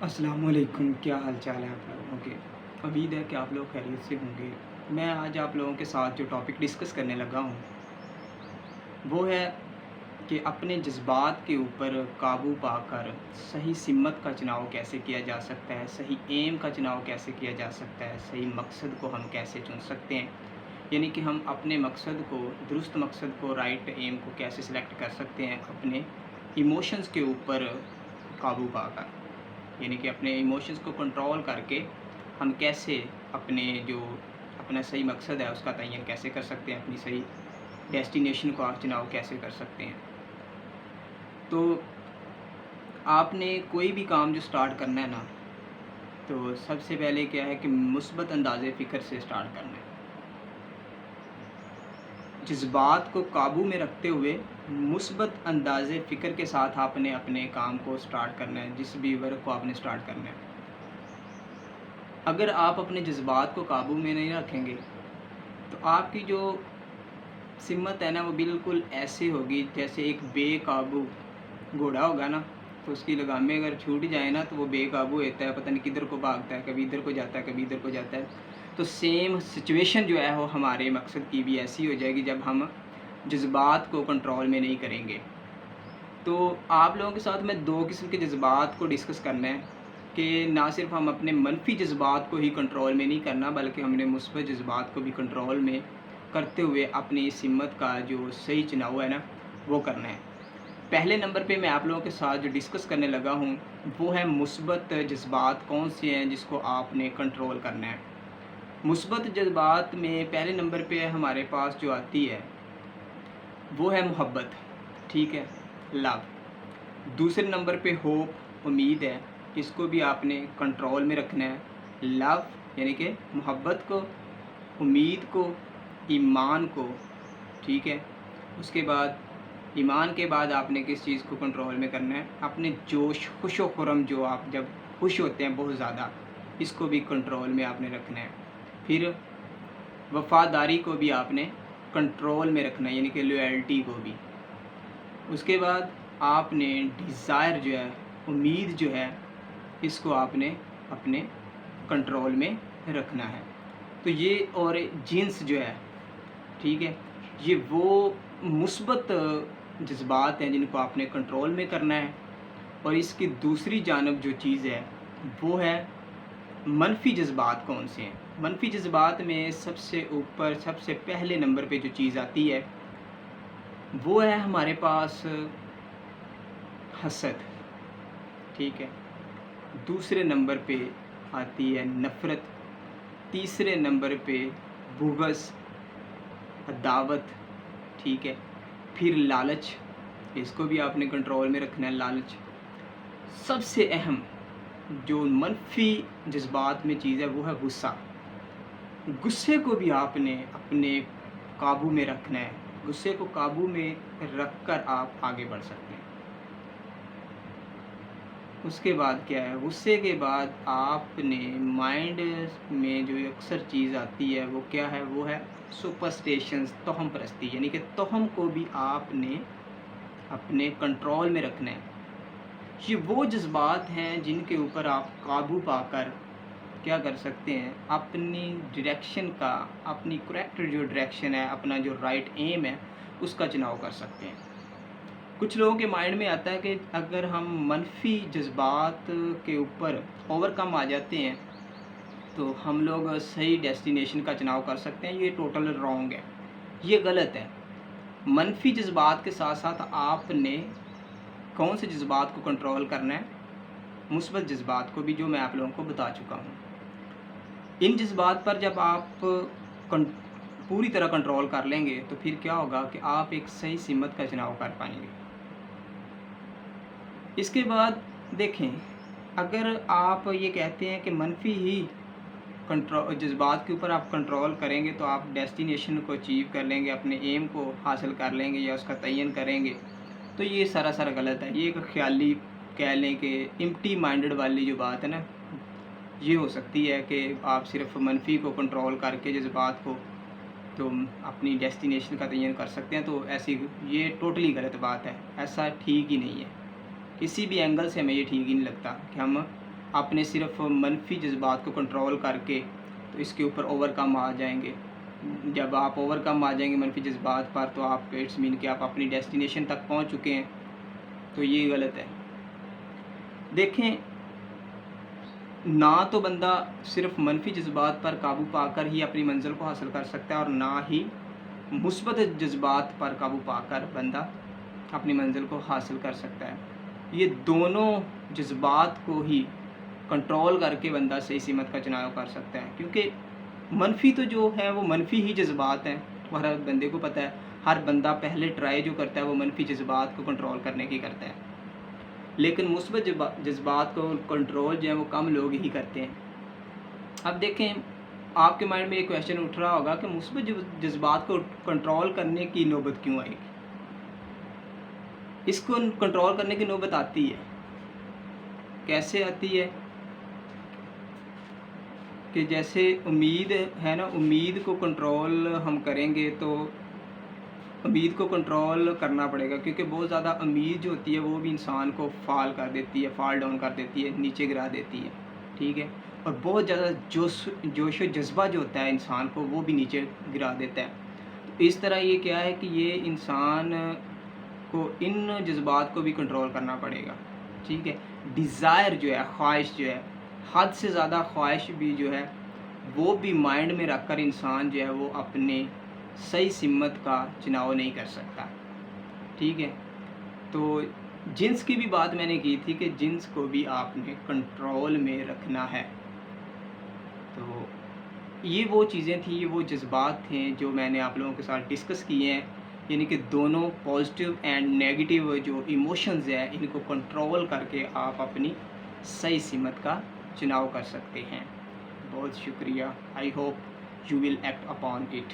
السلام علیکم، کیا حال چال ہے آپ لوگوں کے؟ امید ہے کہ آپ لوگ خیریت سے ہوں گے۔ میں آج آپ لوگوں کے ساتھ جو ٹاپک ڈسکس کرنے لگا ہوں وہ ہے کہ اپنے جذبات کے اوپر قابو پا کر صحیح سمت کا چناؤ کیسے کیا جا سکتا ہے، صحیح ایم کا چناؤ کیسے کیا جا سکتا ہے، صحیح مقصد کو ہم کیسے چن سکتے ہیں، یعنی کہ ہم اپنے مقصد کو، درست مقصد کو، رائٹ ایم کو کیسے سلیکٹ کر سکتے ہیں اپنے ایموشنز کے اوپر قابو پا کر، یعنی کہ اپنے ایموشنز کو کنٹرول کر کے ہم کیسے اپنا صحیح مقصد ہے اس کا تعین کیسے کر سکتے ہیں، اپنی صحیح ڈیسٹینیشن کو چناؤ کیسے کر سکتے ہیں۔ تو آپ نے کوئی بھی کام جو سٹارٹ کرنا ہے نا، تو سب سے پہلے کیا ہے کہ مثبت انداز فکر سے سٹارٹ کرنا ہے۔ جذبات کو قابو میں رکھتے ہوئے مثبت انداز فکر کے ساتھ آپ نے اپنے کام کو سٹارٹ کرنا ہے، جس بھی ورک کو آپ نے سٹارٹ کرنا ہے۔ اگر آپ اپنے جذبات کو قابو میں نہیں رکھیں گے تو آپ کی جو سمت ہے نا وہ بالکل ایسی ہوگی جیسے ایک بے قابو گھوڑا ہوگا نا، تو اس کی لگامیں اگر چھوٹ جائیں نا تو وہ بے قابو ہوتا ہے، پتہ نہیں کدھر کو بھاگتا ہے، کبھی ادھر کو جاتا ہے، کبھی ادھر کو جاتا ہے۔ تو سیم سچویشن جو ہے وہ ہمارے مقصد کی بھی ایسی ہو جائے گی جب ہم جذبات کو کنٹرول میں نہیں کریں گے۔ تو آپ لوگوں کے ساتھ میں دو قسم کے جذبات کو ڈسکس کرنا ہے کہ نہ صرف ہم اپنے منفی جذبات کو ہی کنٹرول میں نہیں کرنا بلکہ ہم نے مثبت جذبات کو بھی کنٹرول میں کرتے ہوئے اپنی سمت کا جو صحیح چناؤ ہے نا وہ کرنا ہے۔ پہلے نمبر پہ میں آپ لوگوں کے ساتھ جو ڈسکس کرنے لگا ہوں وہ ہے مثبت جذبات کون سے ہیں جس کو آپ نے کنٹرول کرنا ہے۔ مثبت جذبات میں پہلے نمبر پہ ہمارے پاس جو آتی ہے وہ ہے محبت، ٹھیک ہے، لو۔ دوسرے نمبر پہ ہوپ، امید ہے، اس کو بھی آپ نے کنٹرول میں رکھنا ہے۔ لو یعنی کہ محبت کو، امید کو، ایمان کو، ٹھیک ہے۔ اس کے بعد ایمان کے بعد آپ نے کس چیز کو کنٹرول میں کرنا ہے؟ اپنے جوش، خوش و خرم، جو آپ جب خوش ہوتے ہیں بہت زیادہ، اس کو بھی کنٹرول میں آپ نے رکھنا ہے۔ پھر وفاداری کو بھی آپ نے کنٹرول میں رکھنا ہے، یعنی کہ لویلٹی کو بھی۔ اس کے بعد آپ نے ڈیزائر جو ہے، امید جو ہے، اس کو آپ نے اپنے کنٹرول میں رکھنا ہے۔ تو یہ اور جنس جو ہے، ٹھیک ہے، یہ وہ مثبت جذبات ہیں جن کو آپ نے کنٹرول میں کرنا ہے۔ اور اس کی دوسری جانب جو چیز ہے وہ ہے منفی جذبات کون سے ہیں۔ منفی جذبات میں سب سے اوپر، سب سے پہلے نمبر پہ جو چیز آتی ہے وہ ہے ہمارے پاس حسد، ٹھیک ہے۔ دوسرے نمبر پہ آتی ہے نفرت، تیسرے نمبر پہ بغض، عداوت، ٹھیک ہے۔ پھر لالچ، اس کو بھی آپ نے کنٹرول میں رکھنا ہے۔ لالچ سب سے اہم جو منفی جذبات میں چیز ہے وہ ہے غصہ۔ غصے کو بھی آپ نے اپنے قابو میں رکھنا ہے، غصے کو قابو میں رکھ کر آپ آگے بڑھ سکتے ہیں۔ اس کے بعد کیا ہے؟ غصے کے بعد آپ نے مائنڈ میں جو اکثر چیز آتی ہے وہ کیا ہے؟ وہ ہے سپرسٹیشنز، توہم پرستی، یعنی کہ توہم کو بھی آپ نے اپنے کنٹرول میں رکھنا ہے۔ یہ وہ جذبات ہیں جن کے اوپر آپ قابو پا کر کیا کر سکتے ہیں؟ اپنی ڈائریکشن کا، اپنی کریکٹ جو ڈائریکشن ہے، اپنا جو رائٹ ایم ہے اس کا چناؤ کر سکتے ہیں۔ کچھ لوگوں کے مائنڈ میں آتا ہے کہ اگر ہم منفی جذبات کے اوپر اوور کم آ جاتے ہیں تو ہم لوگ صحیح ڈیسٹینیشن کا چناؤ کر سکتے ہیں۔ یہ ٹوٹل رانگ ہے، یہ غلط ہے۔ منفی جذبات کے ساتھ ساتھ آپ نے کون سے جذبات کو کنٹرول کرنا ہے؟ مثبت جذبات کو بھی، جو میں آپ لوگوں کو بتا چکا ہوں۔ ان جذبات پر جب آپ پوری طرح کنٹرول کر لیں گے تو پھر کیا ہوگا کہ آپ ایک صحیح سمت کا چناؤ کر پائیں گے۔ اس کے بعد دیکھیں، اگر آپ یہ کہتے ہیں کہ منفی ہی جذبات کے اوپر آپ کنٹرول کریں گے تو آپ ڈیسٹینیشن کو اچیو کر لیں گے، اپنے ایم کو حاصل کر لیں گے یا اس کا تعین کریں گے، تو یہ سراسر غلط ہے۔ یہ ایک خیالی کہہ لیں کہ امپٹی مائنڈڈ والی جو بات ہے نا، یہ ہو سکتی ہے کہ آپ صرف منفی کو کنٹرول کر کے جذبات کو تو اپنی ڈیسٹینیشن کا تعین کر سکتے ہیں، تو ایسی یہ ٹوٹلی غلط بات ہے، ایسا ٹھیک ہی نہیں ہے۔ کسی بھی اینگل سے ہمیں یہ ٹھیک ہی نہیں لگتا کہ ہم آپ نے صرف منفی جذبات کو کنٹرول کر کے تو اس کے اوپر اوور کم آ جائیں گے. جب آپ اوور کم آ جائیں گے منفی جذبات پر تو آپ اٹس مین کہ آپ اپنی ڈیسٹینیشن تک پہنچ چکے ہیں, تو یہ غلط ہے. دیکھیں, نہ تو بندہ صرف منفی جذبات پر قابو پا کر ہی اپنی منزل کو حاصل کر سکتا ہے, اور نہ ہی مثبت جذبات پر قابو پا کر بندہ اپنی منزل کو حاصل کر سکتا ہے. یہ دونوں جذبات کو ہی کنٹرول کر کے بندہ صحیح سمت کا چناؤ کر سکتا ہے, کیونکہ منفی تو جو ہے وہ منفی ہی جذبات ہیں, وہ ہر بندے کو پتہ ہے. ہر بندہ پہلے ٹرائی جو کرتا ہے وہ منفی جذبات کو کنٹرول کرنے کی کرتا ہے, لیکن مثبت جذبات کو کنٹرول جو ہے وہ کم لوگ ہی کرتے ہیں. اب دیکھیں, آپ کے مائنڈ میں ایک کویشچن اٹھ رہا ہوگا کہ مثبت جذبات کو کنٹرول کرنے کی نوبت کیوں آئے گی. اس کو کنٹرول کرنے کی نوبت آتی ہے. کیسے آتی ہے کہ جیسے امید ہے نا, امید کو کنٹرول ہم کریں گے تو امید کو کنٹرول کرنا پڑے گا, کیونکہ بہت زیادہ امید جو ہوتی ہے وہ بھی انسان کو فال کر دیتی ہے, فال ڈاؤن کر دیتی ہے, نیچے گرا دیتی ہے. ٹھیک ہے, اور بہت زیادہ جوش و جذبہ جو ہوتا ہے انسان کو وہ بھی نیچے گرا دیتا ہے. تو اس طرح یہ کیا ہے کہ یہ انسان کو ان جذبات کو بھی کنٹرول کرنا پڑے گا. ٹھیک ہے, ڈیزائر جو ہے, خواہش جو ہے, حد سے زیادہ خواہش بھی جو ہے وہ بھی مائنڈ میں رکھ کر انسان جو ہے وہ اپنے صحیح سمت کا چناؤ نہیں کر سکتا. ٹھیک ہے, تو جنس کی بھی بات میں نے کی تھی کہ جنس کو بھی آپ نے کنٹرول میں رکھنا ہے. تو یہ وہ چیزیں تھیں, یہ وہ جذبات تھے جو میں نے آپ لوگوں کے ساتھ ڈسکس کیے ہیں, یعنی کہ دونوں پازیٹیو اینڈ نیگیٹیو جو ایموشنز ہیں ان کو کنٹرول کر کے آپ اپنی صحیح سمت کا چناؤ کر سکتے ہیں. بہت شکریہ. I hope you will act upon it.